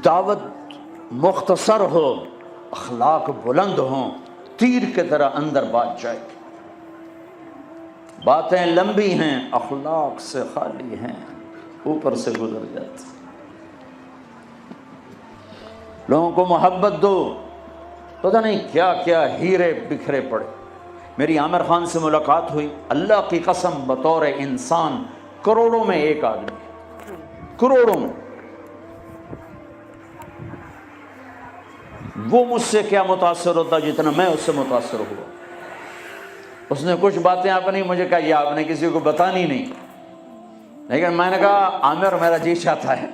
دعوت مختصر ہو، اخلاق بلند ہوں، تیر کی طرح اندر بات جائے گی۔ باتیں لمبی ہیں، اخلاق سے خالی ہیں، اوپر سے گزر جاتی۔ لوگوں کو محبت دو، پتہ نہیں کیا کیا ہیرے بکھرے پڑے۔ میری عامر خان سے ملاقات ہوئی، اللہ کی قسم بطور انسان کروڑوں میں ایک آدمی، کروڑوں میں۔ وہ مجھ سے کیا متاثر ہوتا جتنا میں اس سے متاثر ہوا۔ اس نے کچھ باتیں اپنی مجھے کہا، یہ آپ نے کسی کو بتانی نہیں، لیکن میں نے کہا عامر میرا جی چاہتا ہے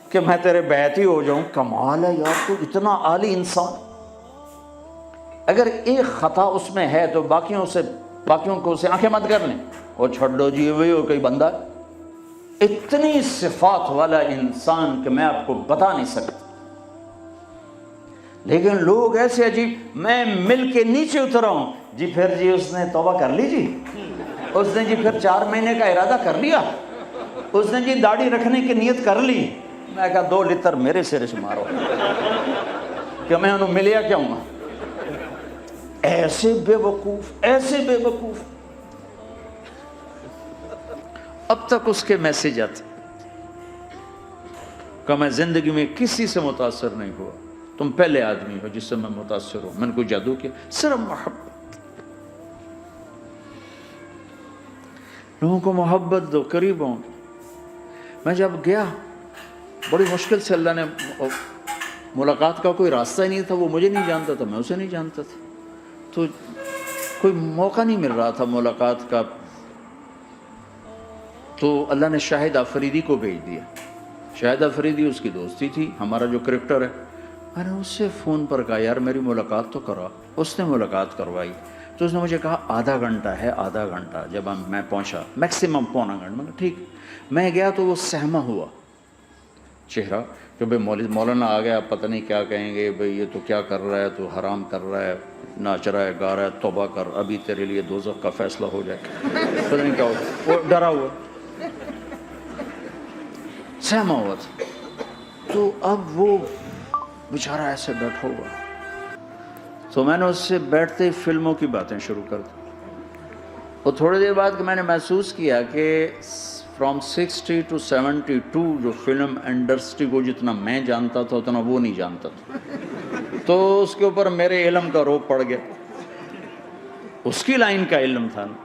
کہ میں تیرے بیعتی ہو جاؤں۔ کمال ہے یار، تو اتنا عالی انسان، اگر ایک خطا اس میں ہے تو باقیوں کو اسے آنکھیں مت کر لیں، وہ چھوڑ دو جی وہی ہو کوئی بندہ۔ اتنی صفات والا انسان کہ میں آپ کو بتا نہیں سکتا۔ لیکن لوگ ایسے عجیب، میں مل کے نیچے اترا ہوں جی، پھر جی اس نے توبہ کر لی جی، اس نے جی پھر 4 مہینے کا ارادہ کر لیا، اس نے جی داڑھی رکھنے کی نیت کر لی۔ میں کہا 2 لتر میرے سرے سے مارو کہ میں انہوں ملیا کیا ہوں۔ ایسے بے وقوف، ایسے بے وقوف۔ اب تک اس کے میسیج آتے کہ میں زندگی میں کسی سے متاثر نہیں ہوا، تم پہلے آدمی ہو جس سے میں متاثر ہوں۔ میں نے کوئی جادو کیا، صرف محبت۔ لوگوں کو محبت دو، قریب ہوں۔ میں جب گیا بڑی مشکل سے اللہ نے، ملاقات کا کوئی راستہ ہی نہیں تھا، وہ مجھے نہیں جانتا تھا، میں اسے نہیں جانتا تھا، تو کوئی موقع نہیں مل رہا تھا ملاقات کا۔ تو اللہ نے شاہد آفریدی کو بھیج دیا۔ شاہد آفریدی اس کی دوستی تھی، ہمارا جو کرکٹر ہے۔ میں نے اس سے فون پر کہا یار میری ملاقات تو کرا۔ اس نے ملاقات کروائی، تو اس نے مجھے کہا آدھا گھنٹہ ہے، آدھا گھنٹہ۔ جب میں پہنچا میکسیمم پونا گھنٹہ، میں نے ٹھیک۔ میں گیا تو وہ سہما ہوا چہرہ کہ بھئی مولانا آ گیا، پتہ نہیں کیا کہیں گے، بھئی یہ تو کیا کر رہا ہے، تو حرام کر رہا ہے، ناچ رہا ہے، گا رہا ہے، توبہ کر، ابھی تیرے لیے دوزخ کا فیصلہ ہو جائے، پتہ نہیں کیا ہوگا۔ وہ ڈرا ہوا، سہما ہوا تھا۔ تو اب وہ بیچارہ ایسے بیٹھا ہوا، تو میں نے اس سے بیٹھتے ہی فلموں کی باتیں شروع کر دی۔ اور تھوڑی دیر بعد کہ میں نے محسوس کیا کہ فرام 60 to 72 جو فلم انڈسٹری کو جتنا میں جانتا تھا اتنا وہ نہیں جانتا تھا۔ تو اس کے اوپر میرے علم کا روپ پڑ گیا، اس کی لائن کا علم تھا نا۔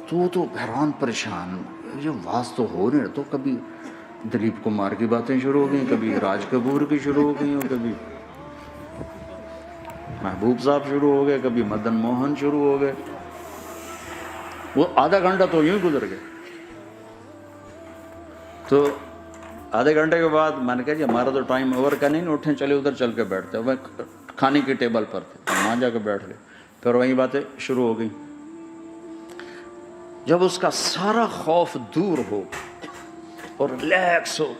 تو حیران پریشان، یہ واز تو ہو نہیں رہا، تو کبھی دلیپ کمار کی باتیں شروع ہو گئیں، کبھی راج کپور کی شروع ہو گئیں، اور کبھی محبوب صاحب شروع ہو گئے، کبھی مدن موہن شروع ہو گئے۔ وہ آدھا گھنٹہ تو یوں ہی گزر گئے۔ تو آدھے گھنٹے کے بعد میں نے کہا جی ہمارا تو ٹائم اوور کا نہیں، اٹھیں چلے ادھر چل کے بیٹھتے ہیں۔ وہ کھانے کی ٹیبل پر تھے، وہاں جا کے بیٹھ گئے، پھر وہیں باتیں شروع ہو گئیں۔ جب اس کا سارا خوف دور ہو اور ریلیکس ہو،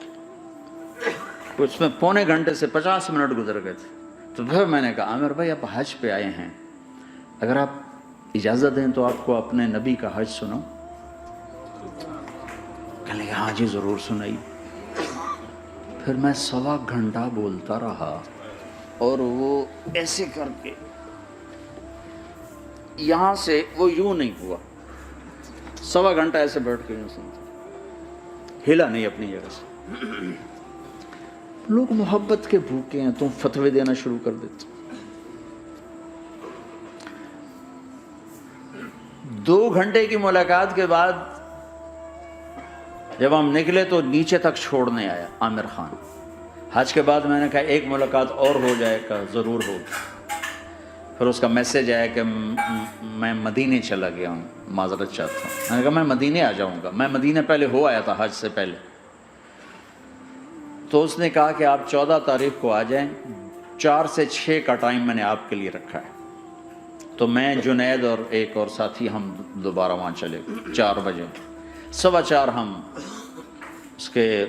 اس میں پونے گھنٹے سے 50 منٹ گزر گئے تھے، تو پھر میں نے کہا عامر بھائی آپ حج پہ آئے ہیں، اگر آپ اجازت دیں تو آپ کو اپنے نبی کا حج سناؤں؟ کہنے لگے ہاں جی ضرور سنائی۔ پھر میں 1.25 گھنٹہ بولتا رہا، اور وہ ایسے کر کے یہاں سے وہ یوں نہیں ہوا، 1.25 گھنٹہ ایسے بیٹھ کے یوں سنتا، ہلا نہیں اپنی جگہ سے۔ لوگ محبت کے بھوکے ہیں، تم فتوے دینا شروع کر دیتے۔ 2 گھنٹے کی ملاقات کے بعد جب ہم نکلے تو نیچے تک چھوڑنے آیا عامر خان۔ حج کے بعد میں نے کہا ایک ملاقات اور ہو جائے گا، ضرور ہوگی۔ پھر اس کا میسیج آیا کہ میں مدینے چلا گیا ہوں، معذرت چاہتا ہوں۔ میں نے کہا میں مدینے آ جاؤں گا، میں مدینے پہلے ہو آیا تھا حج سے پہلے۔ تو اس نے کہا کہ آپ 14 تاریخ کو آ جائیں، 4 سے 6 کا ٹائم میں نے آپ کے لیے رکھا ہے۔ تو میں جنید اور ایک اور ساتھی ہم دوبارہ وہاں چلے، 4 بجے 4:15 ہم اس کے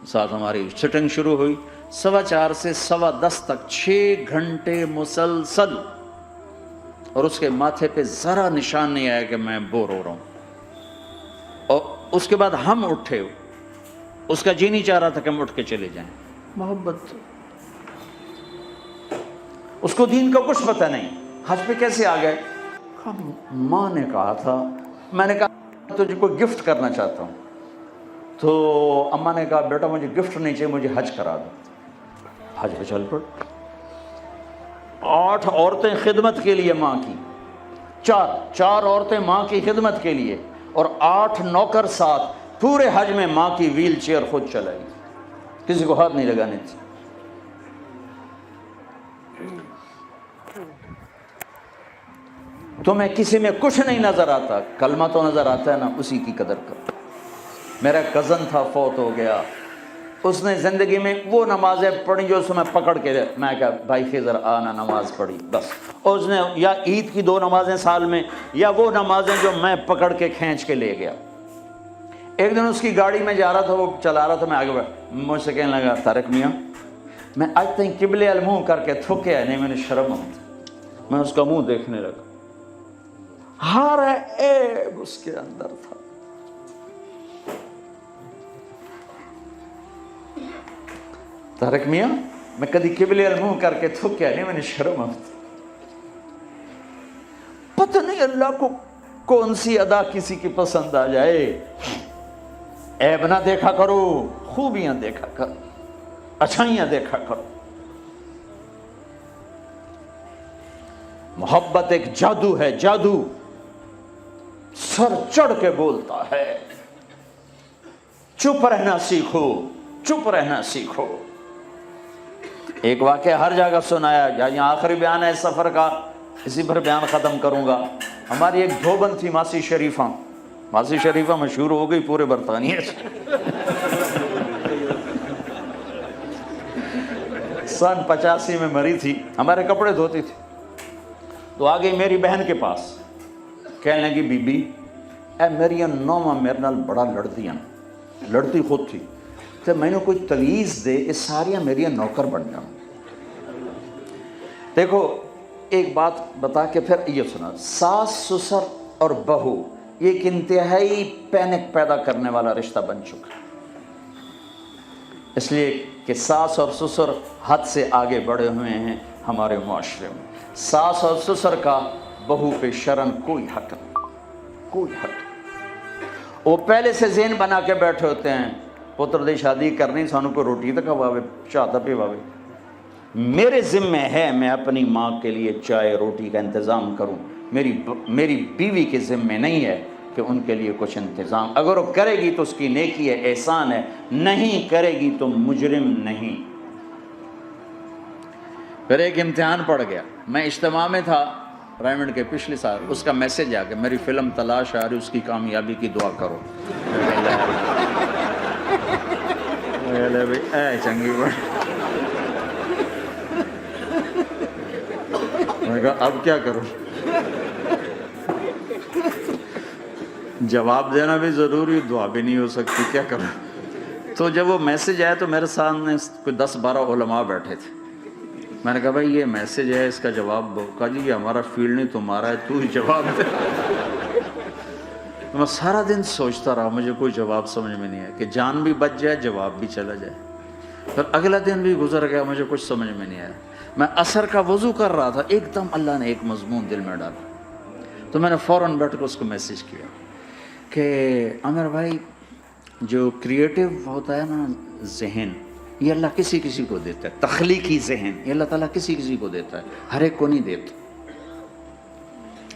ساتھ ہماری سٹنگ شروع ہوئی۔ 4:15 سے 10:15 تک 6 گھنٹے مسلسل، اور اس کے ماتھے پہ ذرا نشان نہیں آیا کہ میں بور ہو رہا ہوں۔ اور اس کے بعد ہم اٹھے اس کا جی نہیں چاہ رہا تھا کہ ہم اٹھ کے چلے جائیں. محبت. اس کو دین کا کچھ پتہ نہیں. حج پہ کیسے آ گئے؟ ماں نے کہا تھا. میں نے کہا تجھے کوئی گفٹ کرنا چاہتا ہوں. تو اماں نے کہا بیٹا مجھے گفٹ نہیں چاہیے، مجھے حج کرا دو. حج پہ چل پڑ. 8 عورتیں خدمت کے لیے ماں کی، چار عورتیں ماں کی خدمت کے لیے، اور 8 نوکر ساتھ. پورے حج میں ماں کی ویل چیئر خود چلائی، کسی کو ہاتھ نہیں لگانے تھی. تمہیں کسی میں کچھ نہیں نظر آتا، کلمہ تو نظر آتا ہے نا، اسی کی قدر کرو. میرا کزن تھا، فوت ہو گیا. اس نے زندگی میں وہ نمازیں پڑھی جو اس میں پکڑ کے، میں کہا بھائی خضر آنا نماز پڑھی بس. اور اس نے یا عید کی 2 نمازیں سال میں، یا وہ نمازیں جو میں پکڑ کے کھینچ کے لے گیا. ایک دن اس کی گاڑی میں جا رہا تھا، وہ چلا رہا تھا، میں آگے بڑھا. مجھ سے کہنے لگا طارق میاں میں آج تک قبلے المنہ کر کے تھکیا نہیں، میں نے شرم آتی. میں اس کا منہ دیکھنے لگا، ہر عیب اس کے اندر تھا. طارق میاں میں کدی قبلے المنہ کر کے تھکیا نہیں، میں نے شرم آتی. پتہ نہیں اللہ کو کون سی ادا کسی کی پسند آ جائے. عیب نہ دیکھا کرو، خوبیاں دیکھا کرو، اچھائیاں دیکھا کرو. محبت ایک جادو ہے، جادو سر چڑھ کے بولتا ہے. چپ رہنا سیکھو، چپ رہنا سیکھو. ایک واقعہ ہر جگہ سنایا، یہاں آخری بیان ہے سفر کا، اسی پر بیان ختم کروں گا. ہماری ایک دھوبن تھی ماسی شریفہ. ماسی شریفہ مشہور ہو گئی پورے برطانیہ سے. سن 85 میں مری تھی. ہمارے کپڑے دھوتی تھی. تو آ گئی میری بہن کے پاس، کہنے لگی بی بی اے میری نوما میرے نال بڑا لڑتی ہیں، لڑتی خود تھی، تو میں نے کوئی تلیز دے یہ ساریاں میری نوکر بن جاؤں. دیکھو ایک بات بتا کے پھر یہ سنا. ساس سسر اور بہو یہ ایک انتہائی پینک پیدا کرنے والا رشتہ بن چکا، اس لیے کہ ساس اور سسر حد سے آگے بڑھے ہوئے ہیں ہمارے معاشرے میں. ساس اور سسر کا بہو پہ شرن کوئی حق نہیں، کوئی حق. وہ پہلے سے ذہن بنا کے بیٹھے ہوتے ہیں پتر دی شادی کرنی، سانو کوئی روٹی تو کھواوے، چاہ تو پیواوے. میرے ذمہ ہے میں اپنی ماں کے لیے چائے روٹی کا انتظام کروں. میری بیوی کے ذمہ نہیں ہے کہ ان کے لیے کچھ انتظام. اگر وہ کرے گی تو اس کی نیکی ہے، احسان ہے، نہیں کرے گی تو مجرم نہیں. پھر ایک امتحان پڑ گیا. میں اجتماع میں تھا رائمنڈ کے پچھلے سال. اس کا میسج آ گیا میری فلم تلاش آ رہی، اس کی کامیابی کی دعا کرو. اے چنگی بڑی. میں کہا اب کیا کروں؟ جواب دینا بھی ضروری، دعا بھی نہیں ہو سکتی، کیا کروں؟ تو جب وہ میسج آیا تو میرے سامنے کوئی 10-12 علماء بیٹھے تھے. میں نے کہا بھائی یہ میسج ہے، اس کا جواب. کہا جی یہ ہمارا فیلڈ نہیں تمہارا ہے، تو ہی جواب دے. میں سارا دن سوچتا رہا، مجھے کوئی جواب سمجھ میں نہیں آیا کہ جان بھی بچ جائے جواب بھی چلا جائے. پھر اگلا دن بھی گزر گیا، مجھے کچھ سمجھ میں نہیں آیا. میں عصر کا وضو کر رہا تھا، ایک دم اللہ نے ایک مضمون دل میں ڈالا. تو میں نے فوراً بیٹھ کے اس کو میسج کیا کہ عامر بھائی جو کریٹو ہوتا ہے نا ذہن، یہ اللہ کسی کسی کو دیتا ہے. تخلیقی ذہن یہ اللہ تعالیٰ کسی کسی کو دیتا ہے، ہر ایک کو نہیں دیتا.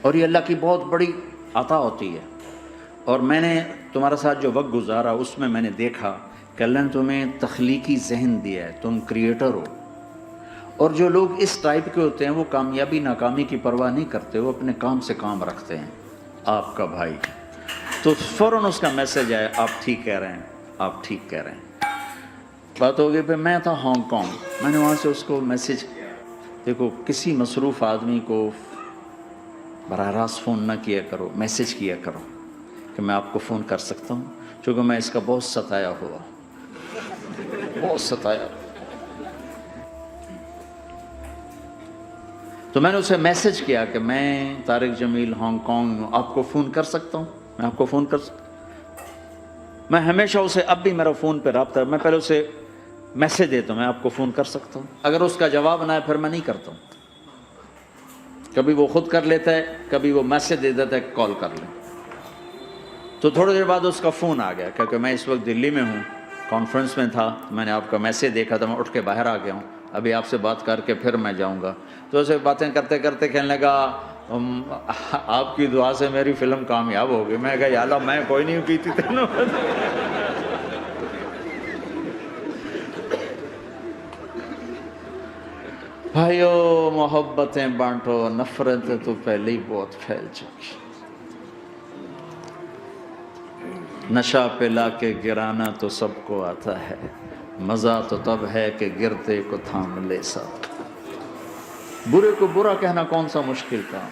اور یہ اللہ کی بہت بڑی عطا ہوتی ہے. اور میں نے تمہارے ساتھ جو وقت گزارا اس میں میں نے دیکھا کہ اللہ نے تمہیں تخلیقی ذہن دیا ہے، تم کریٹر ہو. اور جو لوگ اس ٹائپ کے ہوتے ہیں وہ کامیابی ناکامی کی پرواہ نہیں کرتے، وہ اپنے کام سے کام رکھتے ہیں. آپ کا بھائی. تو فوراً اس کا میسج آیا آپ ٹھیک کہہ رہے ہیں، آپ ٹھیک کہہ رہے ہیں. بات ہو گئی. پھر میں تھا ہانگ کانگ، میں نے وہاں سے اس کو میسج کیا. دیکھو کسی مصروف آدمی کو براہ راست فون نہ کیا کرو، میسج کیا کرو کہ میں آپ کو فون کر سکتا ہوں، چونکہ میں اس کا بہت ستایا ہوا، بہت ستایا. تو میں نے اسے میسج کیا کہ میں طارق جمیل ہانگ کانگ میں آپ کو فون کر سکتا ہوں، میں آپ کو فون کر سکتا ہوں. میں ہمیشہ اسے، اب بھی میرا فون پہ رابطہ ہے، میں پہلے اسے میسج دیتا ہوں، میں آپ کو فون کر سکتا ہوں، اگر اس کا جواب نہ ہے پھر میں نہیں کرتا ہوں۔ کبھی وہ خود کر لیتا ہے، کبھی وہ میسج دے دیتا ہے کال کر لیں۔ تو تھوڑی دیر بعد اس کا فون آ گیا، کیونکہ میں اس وقت دلی میں ہوں، کانفرنس میں تھا، میں نے آپ کا میسج دیکھا تھا، میں اٹھ کے باہر آ گیا ہوں، ابھی آپ سے بات کر کے پھر میں جاؤں گا۔ تو اسے باتیں کرتے کرتے کہنے لگا آپ کی دعا سے میری فلم کامیاب ہو گئی۔ میں کہا یا اللہ میں کوئی نہیں کی تھی تینوں۔ بھائیو محبتیں بانٹو، نفرتیں تو پہلے ہی بہت پھیل چکی۔ نشہ پلا کے گرانا تو سب کو آتا ہے، مزہ تو تب ہے کہ گرتے کو تھام لے ساتھ۔ برے کو برا کہنا کون سا مشکل کام،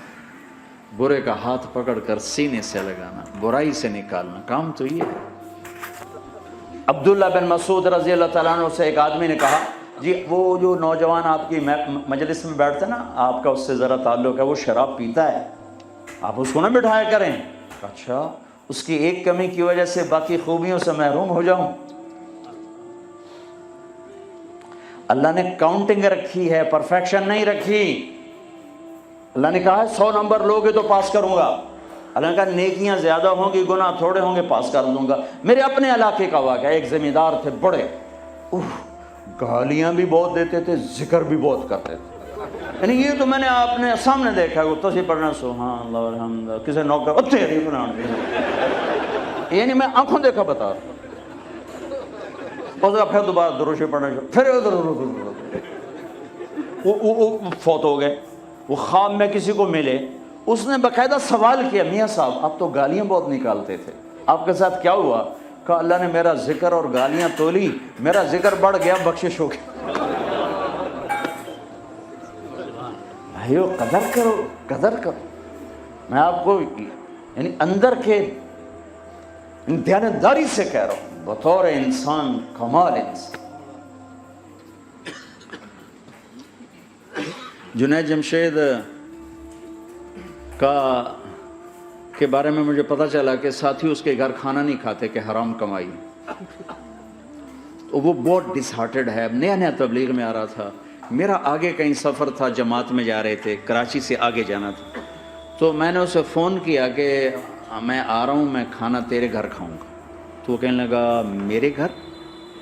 برے کا ہاتھ پکڑ کر سینے سے لگانا، برائی سے نکالنا، کام تو یہ ہے۔ عبداللہ بن مسعود رضی اللہ تعالیٰ عنہ سے ایک آدمی نے کہا، جی وہ جو نوجوان آپ کی مجلس میں بیٹھتے نا، آپ کا اس سے ذرا تعلق ہے، وہ شراب پیتا ہے، آپ اس کو نہ بٹھایا کریں۔ اچھا، اس کی ایک کمی کی وجہ سے باقی خوبیوں سے محروم ہو جاؤں؟ اللہ نے کاؤنٹنگ رکھی ہے، پرفیکشن نہیں رکھی۔ اللہ نے کہا ہے 100 نمبر لوگے تو پاس کروں گا، اللہ نے کہا نیکیاں زیادہ ہوں گی گناہ تھوڑے ہوں گے، پاس کر دوں گا۔ میرے اپنے علاقے کا واقعہ، ایک زمیندار تھے بڑے، گالیاں بھی بہت دیتے تھے، ذکر بھی بہت کرتے تھے، یعنی یہ تو میں نے آپ نے سامنے دیکھا ہے، تو پڑھنا سبحان اللہ الحمد للہ، کسی نوکر یعنی میں آنکھوں دیکھا بتا رہا ہوں، پھر دوبارہ دروشی پڑھنا، پھر وہ فوت ہو گئے۔ وہ خواب میں کسی کو ملے، اس نے باقاعدہ سوال کیا، میاں صاحب آپ تو گالیاں بہت نکالتے تھے، آپ کے ساتھ کیا ہوا؟ کہا اللہ نے میرا ذکر اور گالیاں تولی، میرا ذکر بڑھ گیا، بخشش ہو گئی۔ بھائیو قدر کرو، قدر کرو۔ میں آپ کو یعنی اندر کے دیانتداری سے کہہ رہا ہوں، بطور انسان کمال انسان۔ جنید جمشید کے بارے میں مجھے پتا چلا کہ ساتھی اس کے گھر کھانا نہیں کھاتے کہ حرام کمائی، تو وہ بہت ڈس ہارٹڈ ہے۔ نیا نیا تبلیغ میں آ رہا تھا، میرا آگے کہیں سفر تھا، جماعت میں جا رہے تھے، کراچی سے آگے جانا تھا، تو میں نے اسے فون کیا کہ میں آ رہا ہوں، میں کھانا تیرے گھر کھاؤں گا۔ تو وہ کہنے لگا میرے گھر؟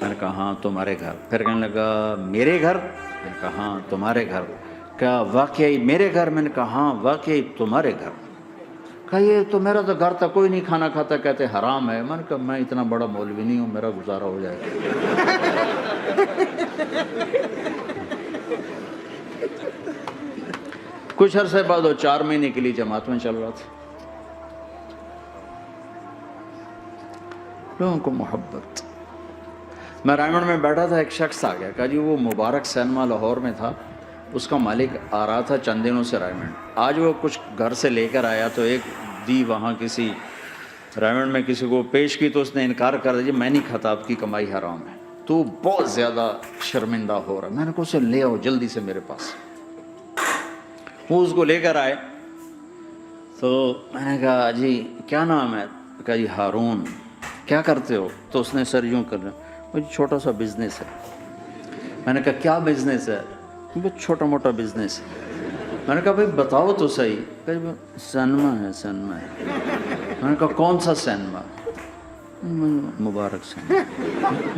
میں نے کہا ہاں تمہارے گھر۔ پھر کہنے لگا میرے گھر؟ میں نے کہا ہاں تمہارے گھر۔ کہا واقعی میرے گھر؟ میں نے کہا ہاں واقعی تمہارے گھر۔ کہا یہ تو میرا تو گھر تھا، کوئی نہیں کھانا کھاتا، کہتے حرام ہے۔ میں نے کہا میں اتنا بڑا مولوی نہیں ہوں، میرا گزارا ہو جائے گا۔ کچھ عرصے بعد وہ 4 مہینے کے لیے جماعت میں چل رہا تھا۔ لوگوں کو محبت۔ میں رائمنڈ میں بیٹھا تھا، ایک شخص آ گیا، کہا جی وہ مبارک سینما لاہور میں تھا، اس کا مالک آ رہا تھا چند دنوں سے رائمنڈ، آج وہ کچھ گھر سے لے کر آیا تو ایک دی وہاں کسی رائمنڈ میں کسی کو پیش کی، تو اس نے انکار کر دیا، میں نہیں کھاتا، آپ کی کمائی حرام ہے۔ تو بہت زیادہ شرمندہ ہو رہا، میں نے کہا اسے لے آؤ جلدی سے میرے پاس۔ وہ اس کو لے کر آئے، تو میں نے کہا جی کیا نام ہے؟ کہا جی ہارون۔ کیا کرتے ہو؟ تو اس نے سر یوں کر رہا، مجھے چھوٹا سا بزنس ہے۔ میں نے کہا کیا بزنس ہے؟ بہت چھوٹا موٹا بزنس ہے۔ میں نے کہا بھائی بتاؤ تو صحیح۔ کہ سینما ہے، سینما ہے۔ میں نے کہا کون سا سینما؟ مبارک سینما۔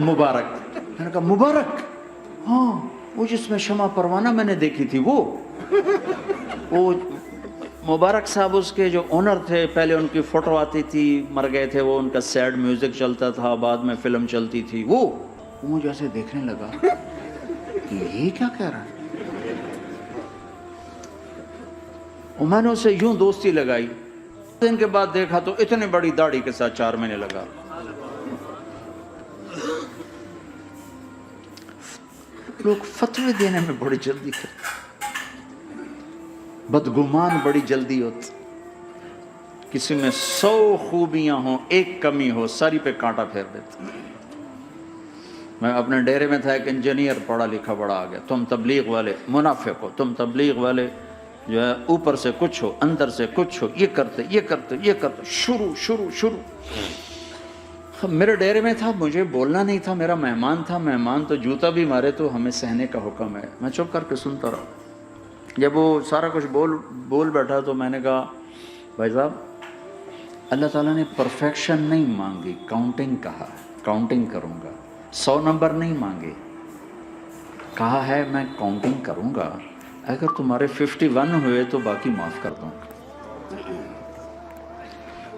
مبارک؟ میں نے کہا مبارک؟ ہاں وہ جس میں شمع پروانہ میں نے دیکھی تھی، وہ مبارک صاحب اس کے جو اونر تھے، پہلے ان کی فوٹو آتی تھی، مر گئے تھے وہ، ان کا سیڈ میوزک چلتا تھا، بعد میں فلم چلتی تھی، وہ مجھے ایسے دیکھنے لگا یہ کیا کہہ رہا ہے؟ اور میں نے اسے یوں دوستی لگائی، دن کے بعد دیکھا تو اتنی بڑی داڑھی کے ساتھ 4 مہینے لگا۔ لوگ فتوے دینے میں بڑی جلدی کرتے، بدگمان بڑی جلدی ہوتی، کسی میں 100 خوبیاں ہوں، ایک کمی ہو، ساری پہ کانٹا پھیر دیتے۔ میں اپنے ڈیرے میں تھا، ایک انجینئر پڑھا لکھا بڑا آ گیا، تم تبلیغ والے منافق ہو، تم تبلیغ والے جو ہے اوپر سے کچھ ہو اندر سے کچھ ہو، یہ کرتے یہ کرتے یہ کرتے، شروع میرے ڈیرے میں تھا, مجھے بولنا نہیں تھا, میرا مہمان تھا, مہمان تو جوتا بھی مارے تو ہمیں سہنے کا حکم ہے. میں چپ کر کے سنتا رہا. جب وہ سارا کچھ بول بیٹھا تو میں نے کہا بھائی صاحب اللہ تعالیٰ نے پرفیکشن نہیں مانگی, کاؤنٹنگ کہا, کاؤنٹنگ کروں گا. 100 نمبر نہیں مانگے, کہا ہے میں کاؤنٹنگ کروں گا, اگر تمہارے 51 ہوئے تو باقی معاف کر دوں گا.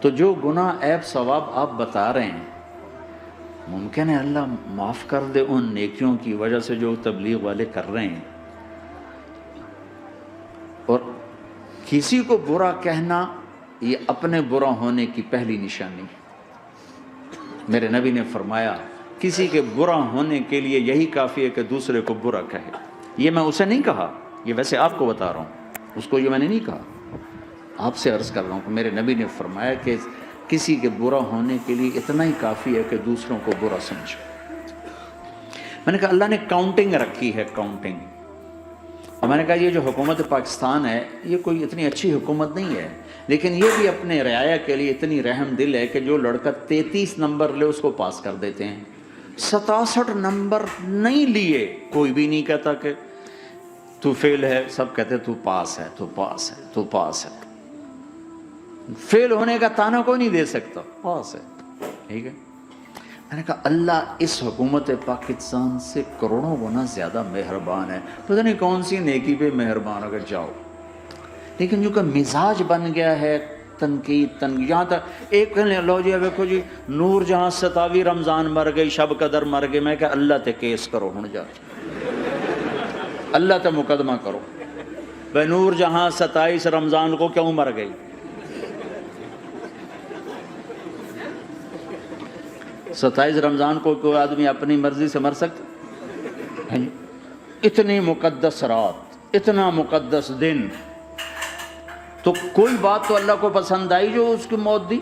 تو جو گناہ عیب ثواب آپ بتا رہے ہیں, ممکن ہے اللہ معاف کر دے ان نیکیوں کی وجہ سے جو تبلیغ والے کر رہے ہیں. اور کسی کو برا کہنا یہ اپنے برا ہونے کی پہلی نشانی. میرے نبی نے فرمایا کسی کے برا ہونے کے لیے یہی کافی ہے کہ دوسرے کو برا کہے. یہ میں اسے نہیں کہا, یہ ویسے آپ کو بتا رہا ہوں, اس کو یہ میں نے نہیں کہا, آپ سے عرض کر رہا ہوں کہ میرے نبی نے فرمایا کہ کسی کے برا ہونے کے لیے اتنا ہی کافی ہے کہ دوسروں کو برا سمجھو. میں نے کہا اللہ نے کاؤنٹنگ رکھی ہے, کاؤنٹنگ. اور میں نے کہا یہ جو حکومت پاکستان ہے یہ کوئی اتنی اچھی حکومت نہیں ہے, لیکن یہ بھی اپنے رعایا کے لیے اتنی رحم دل ہے کہ جو لڑکا 33 نمبر لے اس کو پاس کر دیتے ہیں. 67 نمبر نہیں لیے کوئی بھی نہیں کہتا کہ تو فیل ہے, سب کہتے تو پاس ہے, تو پاس ہے, تو پاس ہے. فیل ہونے کا تانا کوئی نہیں دے سکتا, پاس ہے. ٹھیک ہے. میں نے کہا اللہ اس حکومت پاکستان سے کروڑوں گنا زیادہ مہربان ہے. پتہ نہیں کون سی نیکی پہ مہربان, اگر جاؤ. لیکن جو کہ مزاج بن گیا ہے تنقید, یہاں تک ایک کہنے لو جی دیکھو جی نور جہاں 27 رمضان مر گئی, شب قدر مر گئی. میں کہا اللہ تے کیس کرو ہن, جا اللہ تے مقدمہ کرو بھائی نور جہاں 27 رمضان کو کیوں مر گئی. 27 رمضان کو کوئی آدمی اپنی مرضی سے مر سکتا؟ اتنی مقدس رات, اتنا مقدس دن, تو کوئی بات تو اللہ کو پسند آئی جو اس کی موت دی.